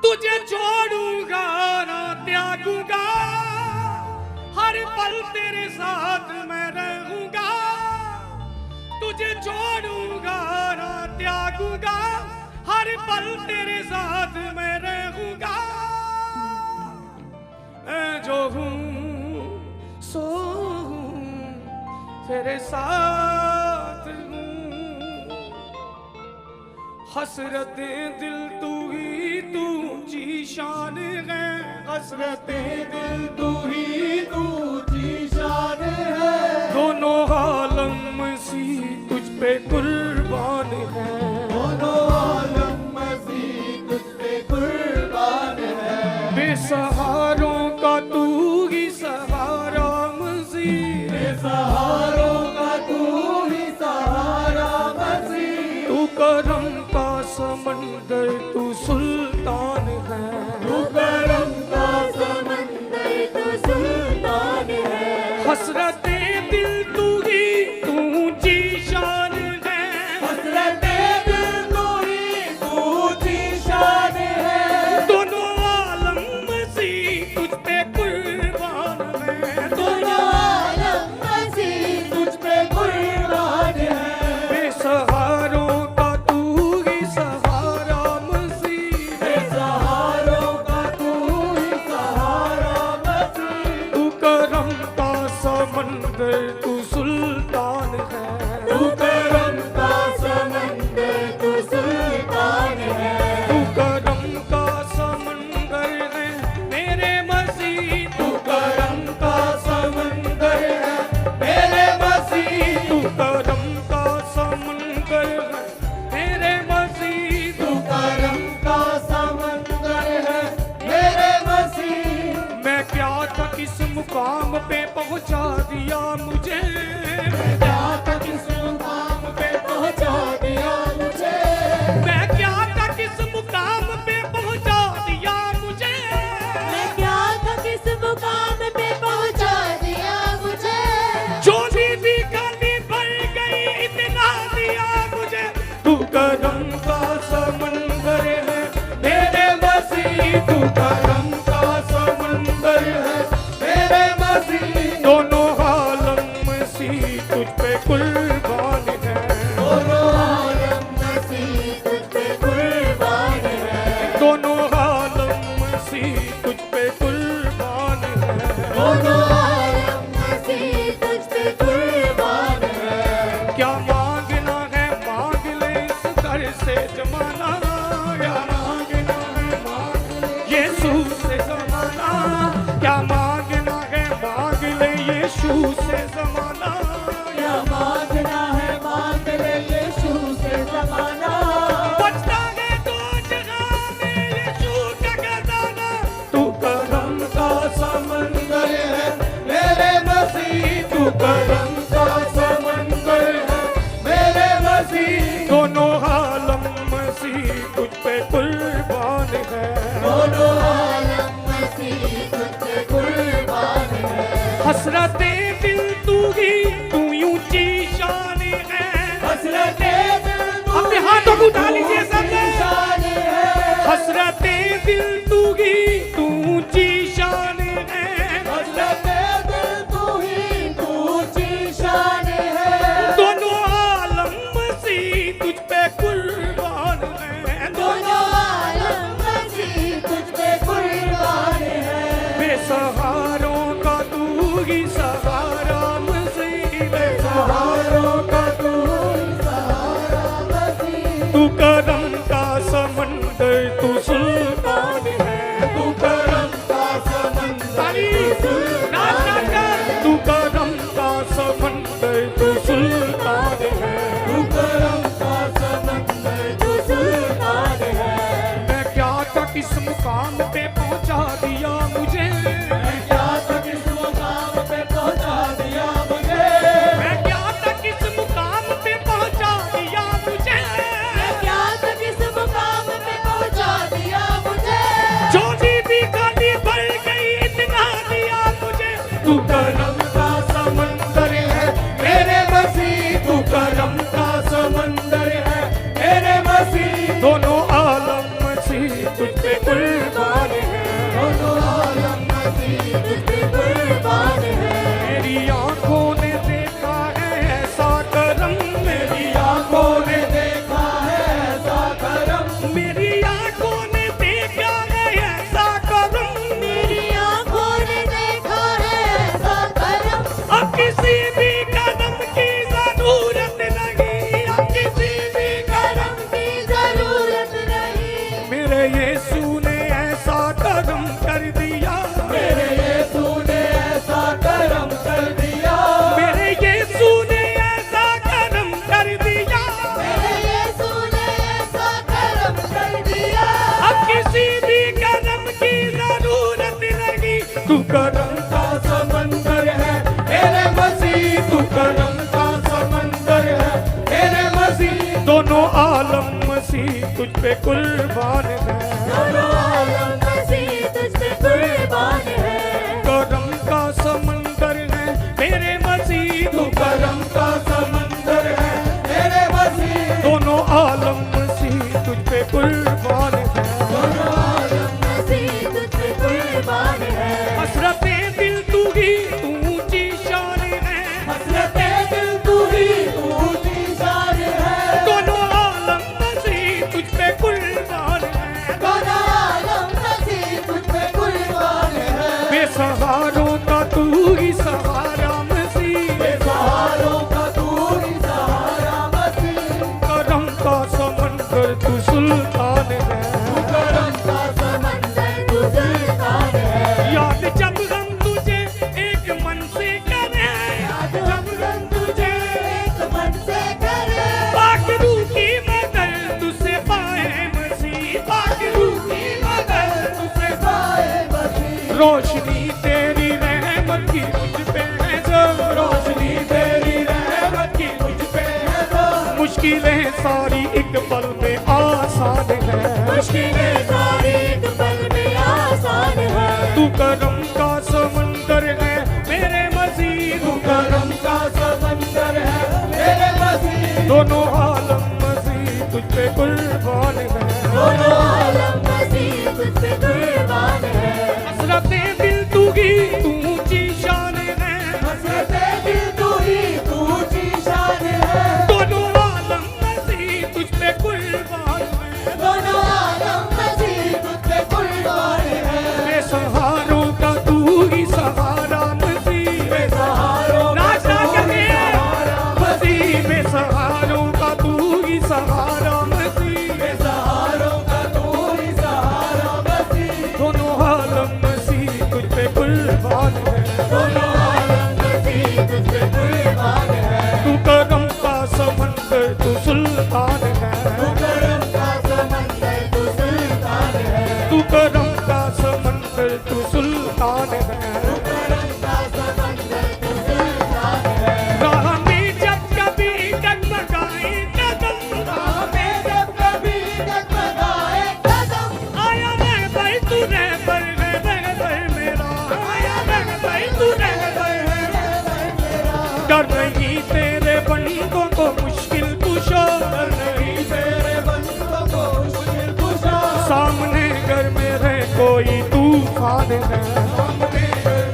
तुझे छोड़ूंगा ना त्यागूंगा, हर पल तेरे साथ मैं रहूंगा। तुझे छोड़ूंगा ना त्यागूंगा, हर पल तेरे साथ मैं रहूंगा। मैं जो हूँ सो हूँ, तेरे साथ हूँ। हसरतें दिल तू ही तू ऊंची शान है, हसरतें दिल तू ही तू ऊंची शान है। दोनों आलम सी तुझ पे कुर्बान है, दोनों आलम सी तुझ पे कुर्बान है। बेसहारों का तू ही सहारा मसी, बेसहारों का तू ही सहारा मसी। तू करम का समंदर तू सुल्तान है, तू करम का समंदर तू सुल्तान है। हसरतें दिल तू ही तू ऊंची शान है, हसरतें दिल तू ही तू ऊंची शान है। दोनों आलम सी तुझ पे कुर्बान है, दोनों आलम सी तुझ पे कुर्बान है। बेसहारों का तू ही सहारा मसी, बेसहारों का तू ही सहारा मसी। तू करम का समंदर तू सुल्तान है, तू करम का समंदर तू सुल्तान है। तू करम का समंदर है मेरे मसीह, तू करम का समंदर है मेरे मसीह। तू करम का समंदर है मेरे मसीह, तू करम का समंदर है मेरे मसीह। मैं क्या था किस मुकाम पे पहुंचा दिया मुझे, मैं क्या था किस मुकाम पे पहुंचा दिया मुझे। मैं क्या था किस मुकाम पे पहुंचा दिया मुझे, मैं क्या था किस मुकाम पे पहुंचा दिया मुझे। झोली भी खाली भर गई इतना दिया मुझे। तू करम का समंदर है मेरे मसीह, तू करम का समंदर है मेरे मसीह। दोनों आलम मसीह तुझ पे कुर्बान है, दोनों आलम मसीह तुझ पे कुर्बान है। दोनों आलम मसीह तुझ पे कुर्बान है, दोनों आलम मसीह तुझ पे कुर्बान है। क्या मांगना है मांग ले इस घर से जमाना, क्या मांगना है मांग ले यीशु से जमाना। क्या मांगना है मांग ले यीशु से जमाना, क्या मांगना है मांग ले यीशु से जमाना। बचता है तो जगह में यीशु का खजाना। तू करम का समंदर है मेरे मसीह, तू करम का समंदर है मेरे मसीह। दोनों आलम मसीह तुझ पे कुर्बान है, दोनों आलम मसीह तुझ पे कुर्बान है। हसरतें दिल तू ही तू ऊंची शान है, हसरतें दिल तू अपने हाथों को उठा लीजिए सबने। शान है, हसरतें दिल तू ही तू ऊंची शान है। हसरतें दिल तू ही तू ऊंची शान है। दोनों आलम मसीह तुझ पे कुर्बान है, दोनों आलम मसीह तुझ पे कुर्बान है। बेसहारों का तू ही सहारा मसीह, बेसहारों का तू ही सहारा मसीह। तू करम का समंदर तू सुल्तान है, तू करम का समंदर तू सुल्तान है। तू करम का समंदर तू सुल्तान है, तू करम का समंदर तू सुल्तान है। मैं क्या था किस मुकाम पे पहुंचा दिया मुझे, मैं क्या था किस मुकाम पे पहुंचा दिया मुझे। मैं क्या था किस मुकाम पे पहुंचा दिया मुझे। मैं क्या था किस मुकाम पे पहुंचा दिया मुझे। झोली भी खाली भर गई इतना दिया मुझे। तू करम का समंदर है मेरे मसीह, तू करम का समंदर है मेरे मसीह। दोनों आलम मसीह तुझ पे कुर्बान है, दोनों आलम मसीह तुझ पे कुर्बान है। मेरी आंखों ने देखा है ऐसा करम, मेरी आंखों ने देखा है ऐसा करम, मेरी आंखों ने देखा है ऐसा करम, मेरी आंखों ने देखा है ऐसा करम। अब किसी भी कदम की जरूरत नहीं, अब किसी भी करम की जरूरत नहीं, मेरे यीशु ने ऐसा करम कर दिया, मेरे यीशु ने ऐसा करम कर दिया, मेरे यीशु ने ऐसा करम कर दिया। मेरे यीशु ने ऐसा करम कर दिया। अब किसी भी कदम की जरूरत नहीं, तू करम का समंदर है मेरे मसीह, तू करम का समंदर है मेरे मसीह। दोनों आलम मसीह तुझ पे कुर्बान है, दोनों आलम मसीह तुझ पे कुर्बान है। करम का समंदर है मेरे मसीह, तू करम का समंदर है मेरे मसीह, दोनों आलम मसीह तुझ पे कुर्बान है। दोनों आलम मसीह तुझ पे कुर्बान है। हसरतें दिल तू ही तू ऊंची शान है, हसरतें दिल तू ही ऊंची शान है। दोनों आलम मसीह तुझ पे कुर्बान है, दोनों आलम मसीह तुझ पे कुर्बान है। बेसहारों का तू ही सहारा मसीह, बेसहारों का तू ही सहारा मसीह, करम का समंदर तू सुल्तान है। करम का समंदर तू सुल्तान है। याद जब हम तुझे एक मन से करें, आज हम रंग तुझे एक मन से करें, पाक रूह की मदद तुझसे पाए मसीह, पाक रूह की मदद तुझसे पाए मसीह। रोशनी तेरी रहमत की मुझ पे है जो, रोशनी तेरी रहमत की मुझ पे है जो। मुश्किलें सारी एक पल में आसान है, मुश्किलें सारी एक पल में आसान है। तू करम का समंदर है मेरे मसीह, तू करम का समंदर है मेरे मसीह, दोनों आलम मसीह तुझ पे कुर्बान है। दोनों आलम मसीह तुझ पे कुर्बान है। हसरतें दिल तू ही तू ऊंची शान है, हसरतें दिल तू ही ऊंची शान है। दोनों आलम मसीह तुझ पे कुर्बान है, दोनों आलम मसीह तुझ पे कुर्बान है। बेसहारों का तू ही सहारा मसीह, बेसहारों का नाचा तू ही कहे सहारा मसीह, बेसहारों का तू ही सहारा मसीह, बेसहारों का तू ही सहारा मसीह, दोनों आलम मसीह तुझ पे कुर्बान है। दोनों आलम मसीह तुझ पे कुर्बान है। तू करम का समंदर तू सुल्तान है, करम का समंदर तू सुल्तान है। तू करम का समंदर तू सुल्तान है। करम का समंदर तू सुल्तान है। राह में जब कभी डगमगाए कदम, राह में जब कभी डगमगाए कदम, आया रहबर तू रहबर है रहबर मेरा, आया रहबर तू रहबर है। डर नहीं तेरे बंदों को मुश्किल कुशा, डर नहीं तेरे बंदों को मुश्किल कुशा, सामने घर में रहे कोई तूफान है, सामने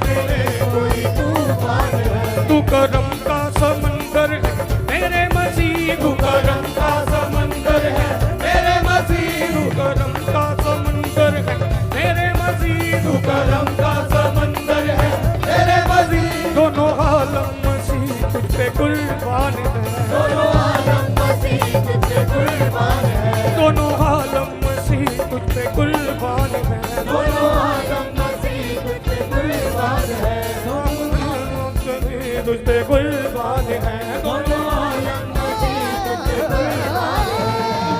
तेरे कोई तूफान है। तू करम का समंदर है मेरे मसीह, तू करम का समंदर है मेरे मसीह, तू करम का समंदर है मेरे मसीह, तू करम का समंदर है मेरे मसीह। दोनों आलम मसीह तुझ पे कुर्बान है, दोनों आलम मसीह तुझ पे कुर्बान है। दोनों आलम मसीह तुझ पे कुर्बान है, दोनों आलम मसीह तुझ पे कुर्बान है। तुझ पे कुर्बान है। दोनों आलम मसीह तुझ पे कुर्बान है।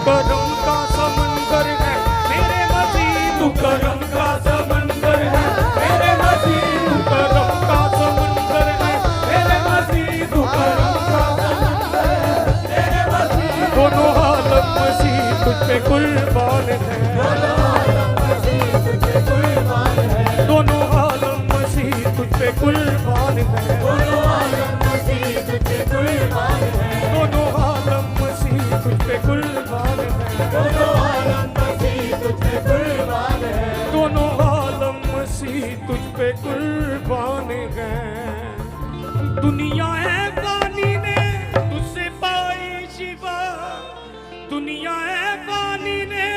करम का समंदर है मेरे मसीह, तू करम का समंदर है मेरे मसीह, तू करम का समंदर है मेरे मसीह, तू करम का समंदर है मेरे मसीह। दोनों आलम मसीह तुझ पे कुर्बान है, दोनों आलम मसीह तुझ पे कुर्बान है। दोनों आलम मसीह तुझ पे कुर्बान है, दोनों आलम मसीह तुझ पे कुर्बान है। दोनों आलम मसीह तुझ पे कुर्बान है, दोनों आलम मसीह तुझ पे कुर्बान है। दोनों आलम मसीह तुझ पे कुर्बान हैं। दुनिया है फानी ने तुझसे पाई शिफा, दुनिया है फानी ने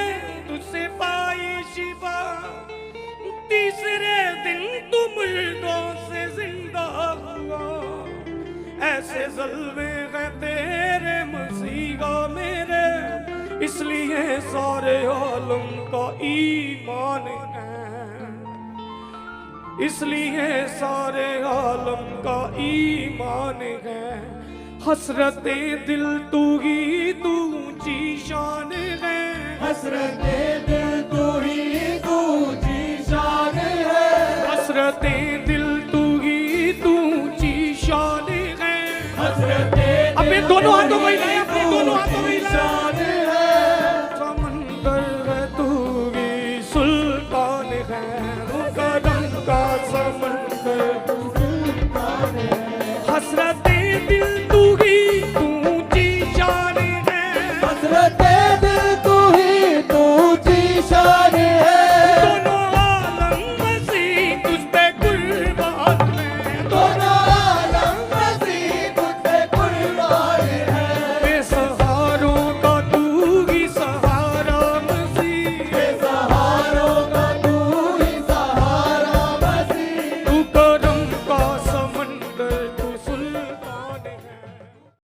तुझसे पाई शिफा, तीसरे दिन तू मुर्दों से जिंदा हुआ। ऐसे जलवे हैं तेरे मसीहा मेरे, इसलिए सारे आलम का ईमान है, इसलिए सारे आलम का ईमान है। हसरते दिल तू ही तू ऊंची शान है, हसरते दिल तू ही तू ऊंची शान है, हसरते दिल तू ही तू ऊंची शान है। हसरते अपने दोनों हाथों को हिलाए, अपने दोनों हाथों को हिलाए। शान है, समंदर है तू भी सुल्तान है, मुकरम का समंदर सुल्तान है। हसरत